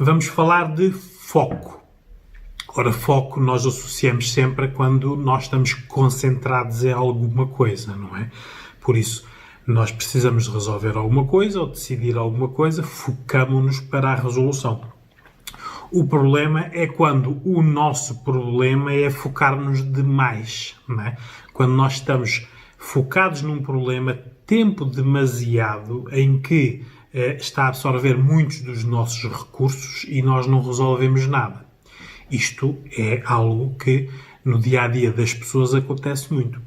Vamos falar de foco. Ora, foco nós associamos sempre a quando nós estamos concentrados em alguma coisa, não é? Por isso, nós precisamos de resolver alguma coisa ou decidir alguma coisa, focamos-nos para a resolução. O problema é quando o nosso problema é focar-nos demais, não é? Quando nós estamos focados num problema tempo demasiado em que está a absorver muitos dos nossos recursos e nós não resolvemos nada. Isto é algo que no dia-a-dia das pessoas acontece muito.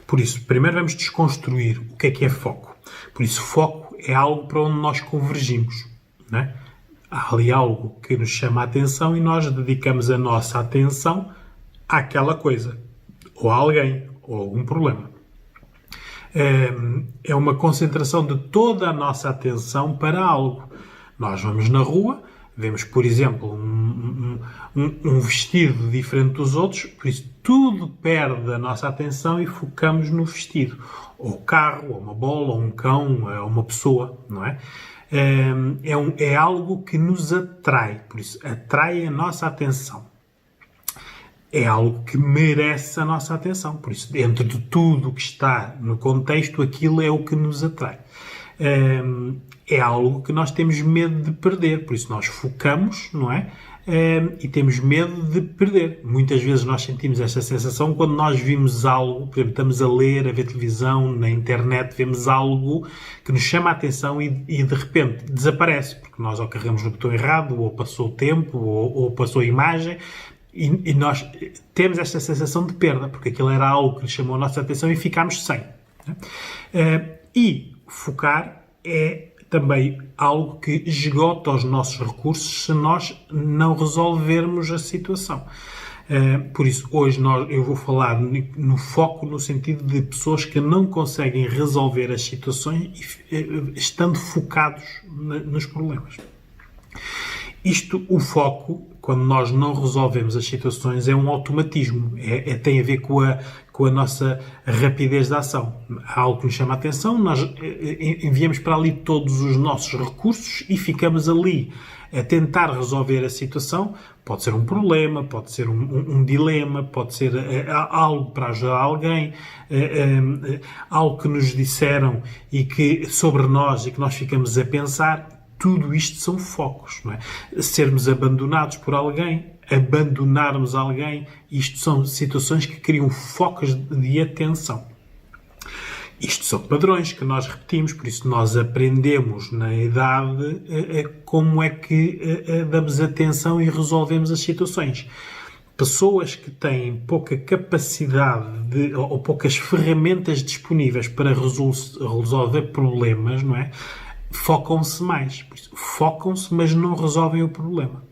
Por isso, primeiro vamos desconstruir o que é foco. Por isso, foco é algo para onde nós convergimos, não é? Há ali algo que nos chama a atenção e nós dedicamos a nossa atenção àquela coisa, ou a alguém, ou a algum problema. É uma concentração de toda a nossa atenção para algo. Nós vamos na rua, vemos, por exemplo, um vestido diferente dos outros, por isso tudo perde a nossa atenção e focamos no vestido. Ou carro, ou uma bola, ou um cão, ou uma pessoa, não é? É algo que nos atrai, por isso atrai a nossa atenção. É algo que merece a nossa atenção, por isso dentro de tudo o que está no contexto, aquilo é o que nos atrai. É algo que nós temos medo de perder, por isso nós focamos, não é? E temos medo de perder. Muitas vezes nós sentimos esta sensação quando nós vimos algo, por exemplo, estamos a ler, a ver televisão, na internet, vemos algo que nos chama a atenção e de repente desaparece, porque nós ou carregamos no botão errado, ou passou o tempo, ou passou a imagem, e nós temos esta sensação de perda, porque aquilo era algo que nos chamou a nossa atenção e ficámos sem. E focar é também algo que esgota os nossos recursos se nós não resolvermos a situação. Por isso, hoje eu vou falar no foco no sentido de pessoas que não conseguem resolver as situações estando focados nos problemas. O foco, quando nós não resolvemos as situações, é um automatismo. Tem a ver com a nossa rapidez de ação. Há algo que nos chama a atenção, nós enviamos para ali todos os nossos recursos e ficamos ali a tentar resolver a situação. Pode ser um problema, pode ser um dilema, pode ser algo para ajudar alguém, algo que nos disseram sobre nós e que nós ficamos a pensar. Tudo isto são focos, não é? Sermos abandonados por alguém, abandonarmos alguém, isto são situações que criam focos de atenção. Isto são padrões que nós repetimos, por isso nós aprendemos na idade como é que damos atenção e resolvemos as situações. Pessoas que têm pouca capacidade ou poucas ferramentas disponíveis para resolver problemas, não é? Focam-se mais. Focam-se, mas não resolvem o problema.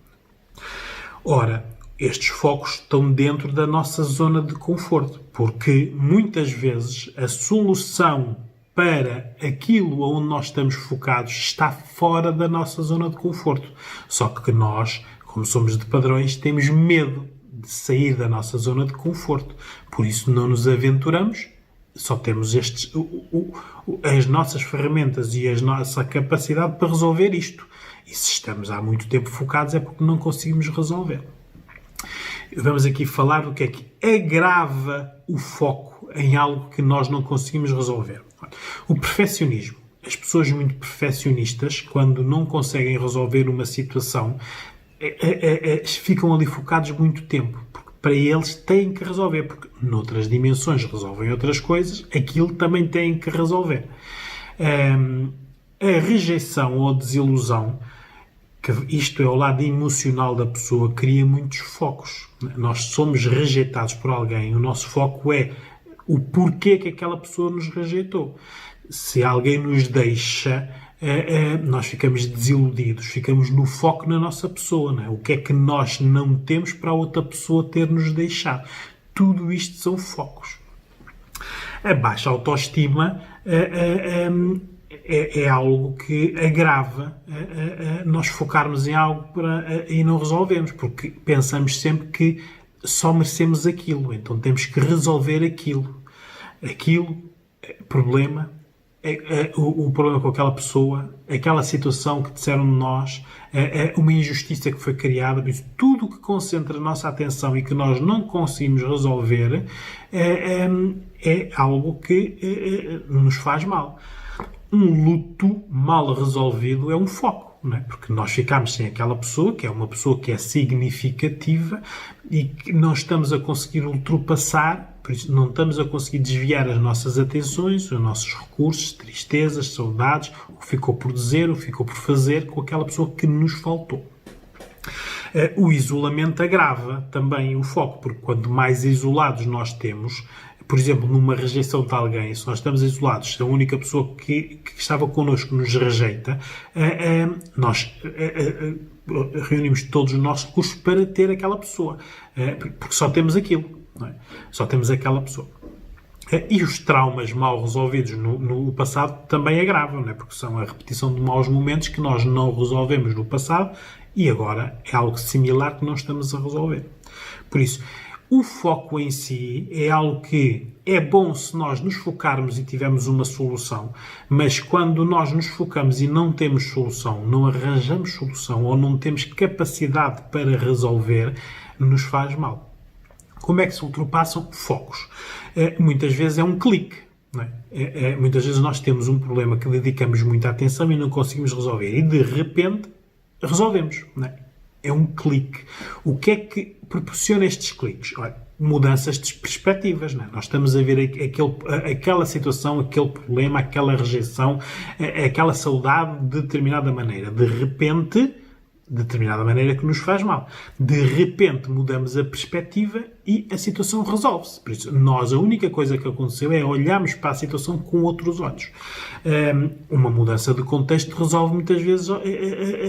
Ora, estes focos estão dentro da nossa zona de conforto, porque muitas vezes a solução para aquilo onde nós estamos focados está fora da nossa zona de conforto. Só que nós, como somos de padrões, temos medo de sair da nossa zona de conforto. Por isso não nos aventuramos. Só temos as nossas ferramentas e a nossa capacidade para resolver isto. E se estamos há muito tempo focados é porque não conseguimos resolver. Vamos aqui falar do que é que agrava o foco em algo que nós não conseguimos resolver. O perfeccionismo. As pessoas muito perfeccionistas, quando não conseguem resolver uma situação, ficam ali focados muito tempo. Para eles têm que resolver, porque noutras dimensões resolvem outras coisas, aquilo também têm que resolver. A rejeição ou desilusão, que isto é o lado emocional da pessoa, cria muitos focos. Nós somos rejeitados por alguém, o nosso foco é o porquê que aquela pessoa nos rejeitou. Se alguém nos deixa, nós ficamos desiludidos, ficamos no foco na nossa pessoa, não é? O que é que nós não temos para a outra pessoa ter-nos deixado? Tudo isto são focos. A baixa autoestima é algo que agrava nós focarmos em algo e não resolvemos, porque pensamos sempre que só merecemos aquilo, então temos que resolver aquilo. Aquilo, problema, o problema com aquela pessoa, aquela situação que disseram de nós, uma injustiça que foi criada, tudo que concentra a nossa atenção e que nós não conseguimos resolver é algo que nos faz mal. Um luto mal resolvido é um foco, não é? Porque nós ficamos sem aquela pessoa, que é uma pessoa que é significativa e que não estamos a conseguir ultrapassar, por isso não estamos a conseguir desviar as nossas atenções, os nossos recursos, tristezas, saudades, o que ficou por dizer, o que ficou por fazer com aquela pessoa que nos faltou. O isolamento agrava também o foco, porque quanto mais isolados nós temos, por exemplo, numa rejeição de alguém, se nós estamos isolados, se a única pessoa que estava connosco nos rejeita, nós reunimos todos os nossos recursos para ter aquela pessoa, porque só temos aquilo, não é? Só temos aquela pessoa. E os traumas mal resolvidos no passado também agravam, não é? Porque são a repetição de maus momentos que nós não resolvemos no passado e agora é algo similar que não estamos a resolver. Por isso, o foco em si é algo que é bom se nós nos focarmos e tivermos uma solução, mas quando nós nos focamos e não temos solução, não arranjamos solução ou não temos capacidade para resolver, nos faz mal. Como é que se ultrapassam focos? Muitas vezes é um clique. Não é? Muitas vezes nós temos um problema que dedicamos muita atenção e não conseguimos resolver. E de repente resolvemos. Não é? É um clique. O que é que proporciona estes cliques? Olha, mudanças de perspectivas. Não é? Nós estamos a ver aquela situação, aquele problema, aquela rejeição, aquela saudade de determinada maneira. De repente, de determinada maneira que nos faz mal. De repente mudamos a perspectiva e a situação resolve-se. Por isso, a única coisa que aconteceu é olharmos para a situação com outros olhos. Uma mudança de contexto resolve muitas vezes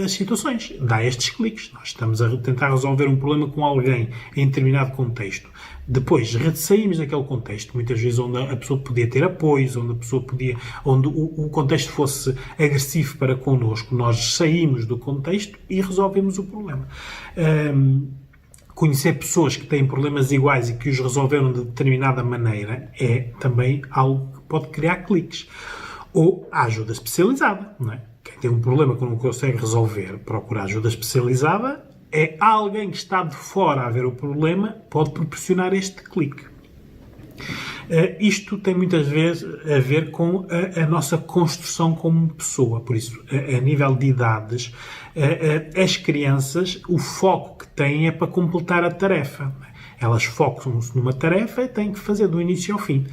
as situações. Dá estes cliques. Nós estamos a tentar resolver um problema com alguém em determinado contexto. Depois, saímos daquele contexto, muitas vezes onde a pessoa podia ter apoios, onde o contexto fosse agressivo para connosco, nós saímos do contexto e resolvemos o problema. Conhecer pessoas que têm problemas iguais e que os resolveram de determinada maneira é também algo que pode criar cliques. Ou a ajuda especializada, não é? Quem tem um problema que não consegue resolver, procura ajuda especializada, é alguém que está de fora a ver o problema, pode proporcionar este clique. Isto tem muitas vezes a ver com a nossa construção como pessoa. Por isso, a nível de idades, as crianças, o foco que têm é para completar a tarefa. Elas focam-se numa tarefa e têm que fazer do início ao fim.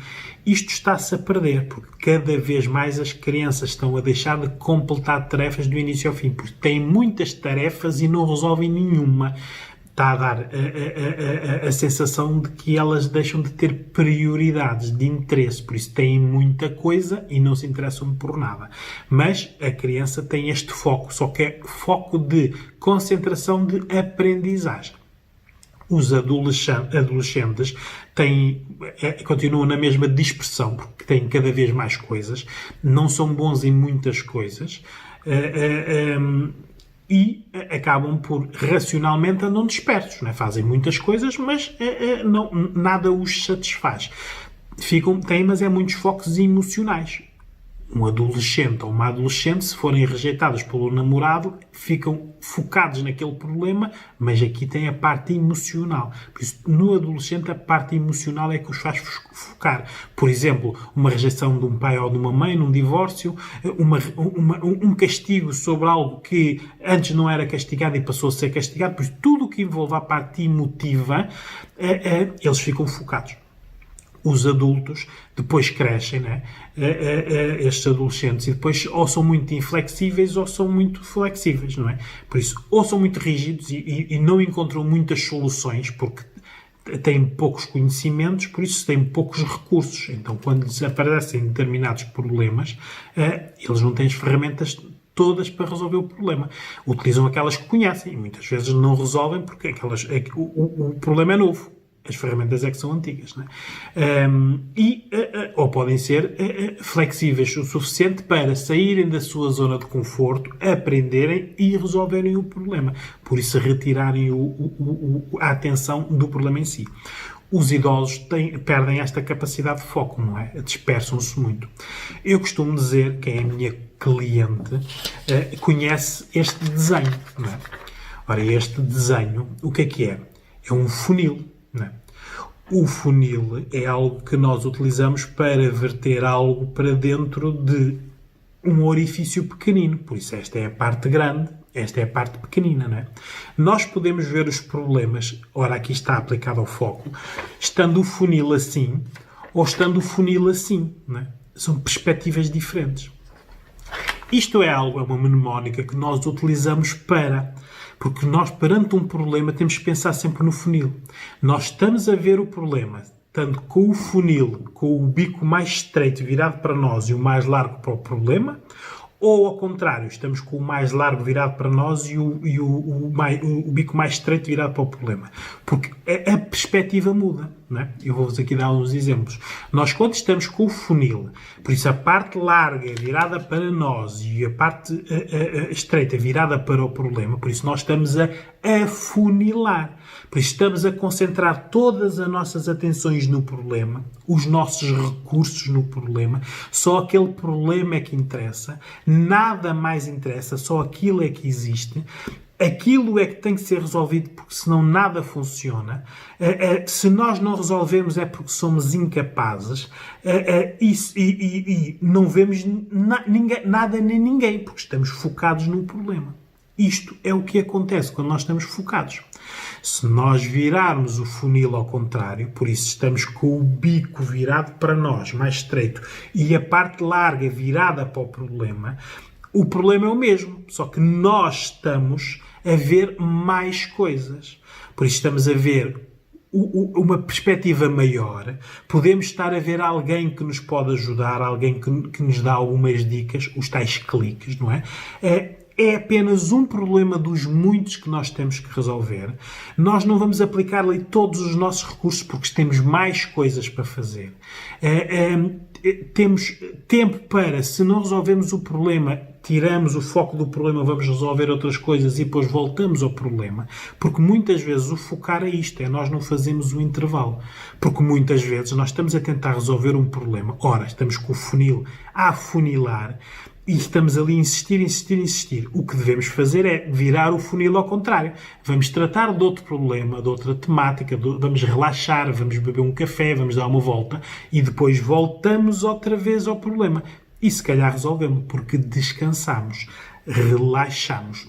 Isto está-se a perder, porque cada vez mais as crianças estão a deixar de completar tarefas do início ao fim, porque têm muitas tarefas e não resolvem nenhuma. Está a dar a sensação de que elas deixam de ter prioridades de interesse, por isso têm muita coisa e não se interessam por nada. Mas a criança tem este foco, só que é foco de concentração de aprendizagem. Os adolescentes continuam na mesma dispersão, porque têm cada vez mais coisas, não são bons em muitas coisas, e acabam por, racionalmente, andam dispersos. Não é? Fazem muitas coisas, mas nada os satisfaz. Têm, mas muitos focos emocionais. Um adolescente ou uma adolescente, se forem rejeitados pelo namorado, ficam focados naquele problema, mas aqui tem a parte emocional. Por isso, no adolescente, a parte emocional é que os faz focar. Por exemplo, uma rejeição de um pai ou de uma mãe, num divórcio, um castigo sobre algo que antes não era castigado e passou a ser castigado. Por isso, tudo o que envolve a parte emotiva, eles ficam focados. Os adultos depois crescem, né? Estes adolescentes, e depois ou são muito inflexíveis ou são muito flexíveis, não é? Por isso, ou são muito rígidos e não encontram muitas soluções, porque têm poucos conhecimentos, por isso têm poucos recursos. Então, quando lhes aparecem determinados problemas, eles não têm as ferramentas todas para resolver o problema. Utilizam aquelas que conhecem e muitas vezes não resolvem porque o problema é novo. As ferramentas é que são antigas, não é? Ou podem ser flexíveis o suficiente para saírem da sua zona de conforto, aprenderem e resolverem o problema. Por isso, retirarem a atenção do problema em si. os idosos perdem esta capacidade de foco, não é? Dispersam-se muito. Eu costumo dizer, quem é a minha cliente, conhece este desenho, não é? Ora, este desenho, o que é? É um funil, não é? O funil é algo que nós utilizamos para verter algo para dentro de um orifício pequenino. Por isso, esta é a parte grande, esta é a parte pequenina, não é? Nós podemos ver os problemas, ora, aqui está aplicado ao foco, estando o funil assim ou estando o funil assim, não é? São perspectivas diferentes. Isto é uma mnemónica que nós utilizamos porque nós, perante um problema, temos que pensar sempre no funil. Nós estamos a ver o problema, tanto com o funil, com o bico mais estreito virado para nós e o mais largo para o problema, ou ao contrário, estamos com o mais largo virado para nós e o bico mais estreito virado para o problema. Porque a perspectiva muda, não é? Eu vou-vos aqui dar uns exemplos. Nós, quando estamos com o funil, por isso a parte larga virada para nós e a parte estreita virada para o problema, por isso nós estamos a afunilar. Por isso estamos a concentrar todas as nossas atenções no problema, os nossos recursos no problema, só aquele problema é que interessa, nada mais interessa, só aquilo é que existe, aquilo é que tem que ser resolvido porque senão nada funciona. Se nós não resolvemos é porque somos incapazes e não vemos nada nem ninguém porque estamos focados no problema. Isto é o que acontece quando nós estamos focados. Se nós virarmos o funil ao contrário, por isso estamos com o bico virado para nós, mais estreito, e a parte larga virada para o problema é o mesmo, só que nós estamos a ver mais coisas. Por isso estamos a ver uma perspectiva maior, podemos estar a ver alguém que nos pode ajudar, alguém que nos dá algumas dicas, os tais cliques, não é? É apenas um problema dos muitos que nós temos que resolver. Nós não vamos aplicar ali todos os nossos recursos porque temos mais coisas para fazer. Temos tempo para, se não resolvemos o problema, tiramos o foco do problema, vamos resolver outras coisas e depois voltamos ao problema. Porque muitas vezes o focar é isto, nós não fazemos o intervalo. Porque muitas vezes nós estamos a tentar resolver um problema. Ora, estamos com o funil a afunilar e estamos ali a insistir. O que devemos fazer é virar o funil ao contrário. Vamos tratar de outro problema, de outra temática, vamos relaxar, vamos beber um café, vamos dar uma volta e depois voltamos outra vez ao problema. E se calhar resolvemos, porque descansamos, relaxamos.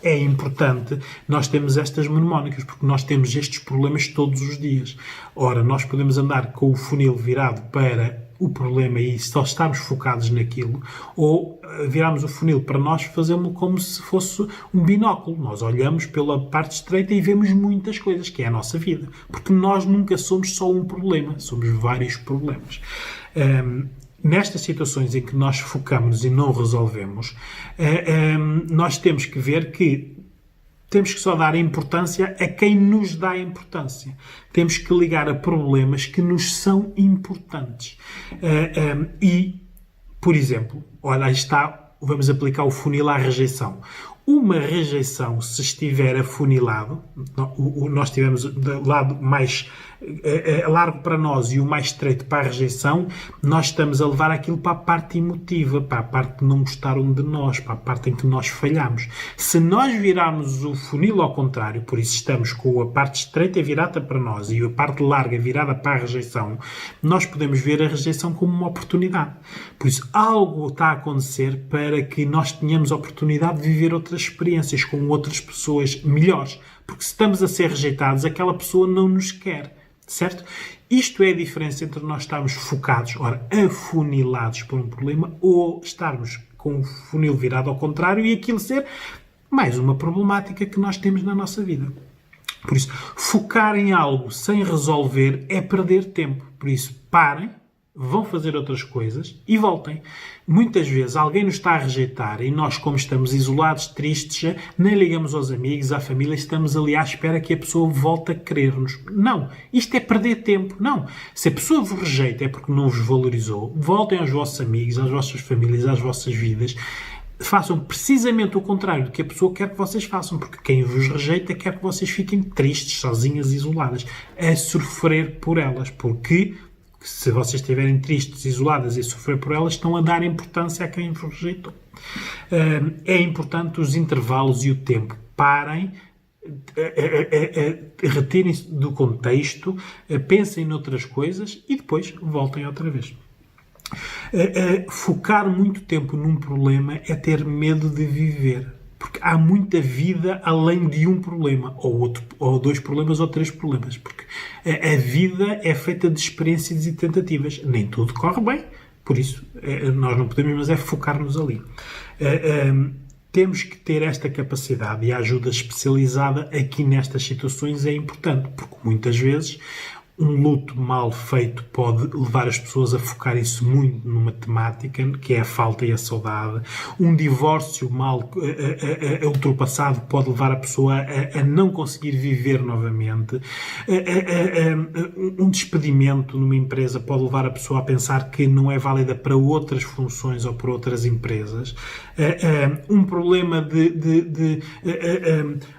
É importante nós termos estas mnemónicas, porque nós temos estes problemas todos os dias. Ora, nós podemos andar com o funil virado para o problema e só estarmos focados naquilo, ou virarmos o funil para nós, fazemos como se fosse um binóculo. Nós olhamos pela parte estreita e vemos muitas coisas, que é a nossa vida. Porque nós nunca somos só um problema, somos vários problemas. Nestas situações em que nós focamos e não resolvemos, nós temos que ver que temos que só dar importância a quem nos dá importância. Temos que ligar a problemas que nos são importantes. E, por exemplo, olha, aí está, vamos aplicar o funil à rejeição. Uma rejeição, se estiver afunilado, nós tivemos do lado mais largo para nós e o mais estreito para a rejeição, nós estamos a levar aquilo para a parte emotiva, para a parte que não gostaram de nós, para a parte em que nós falhamos. Se nós virarmos o funil ao contrário, por isso estamos com a parte estreita virada para nós e a parte larga virada para a rejeição, nós podemos ver a rejeição como uma oportunidade. Por isso, algo está a acontecer para que nós tenhamos a oportunidade de viver outras experiências com outras pessoas melhores. Porque se estamos a ser rejeitados, aquela pessoa não nos quer. Certo? Isto é a diferença entre nós estarmos focados, afunilados por um problema, ou estarmos com o funil virado ao contrário e aquilo ser mais uma problemática que nós temos na nossa vida. Por isso, focar em algo sem resolver é perder tempo. Por isso, parem, vão fazer outras coisas e voltem. Muitas vezes alguém nos está a rejeitar e nós, como estamos isolados, tristes, nem ligamos aos amigos, à família, estamos ali à espera que a pessoa volte a querer-nos. Não, isto é perder tempo. Não. Se a pessoa vos rejeita é porque não vos valorizou. Voltem aos vossos amigos, às vossas famílias, às vossas vidas. façam precisamente o contrário do que a pessoa quer que vocês façam, porque quem vos rejeita quer que vocês fiquem tristes, sozinhas, isoladas, a sofrer por elas, porque se vocês estiverem tristes, isoladas e a sofrer por elas, estão a dar importância a quem vos rejeitou. É importante os intervalos e o tempo. Parem, retirem-se do contexto, pensem noutras coisas e depois voltem outra vez. Focar muito tempo num problema é ter medo de viver. Porque há muita vida além de um problema, ou dois problemas, ou três problemas. Porque a vida é feita de experiências e tentativas. Nem tudo corre bem, por isso nós não podemos, mas é focar-nos ali. Temos que ter esta capacidade e a ajuda especializada aqui nestas situações é importante, porque muitas vezes um luto mal feito pode levar as pessoas a focarem-se muito numa temática, que é a falta e a saudade. Um divórcio mal ultrapassado pode levar a pessoa a não conseguir viver novamente. Um despedimento numa empresa pode levar a pessoa a pensar que não é válida para outras funções ou para outras empresas. Um problema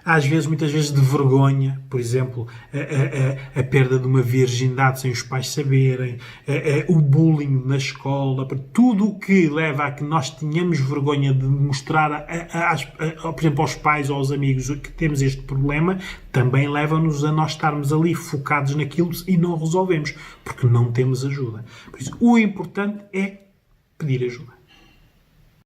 às vezes, muitas vezes, de vergonha, por exemplo, a perda de uma virgindade sem os pais saberem, o bullying na escola, tudo o que leva a que nós tenhamos vergonha de mostrar, por exemplo, aos pais ou aos amigos que temos este problema, também leva-nos a nós estarmos ali focados naquilo e não resolvemos, porque não temos ajuda. Por isso, o importante é pedir ajuda.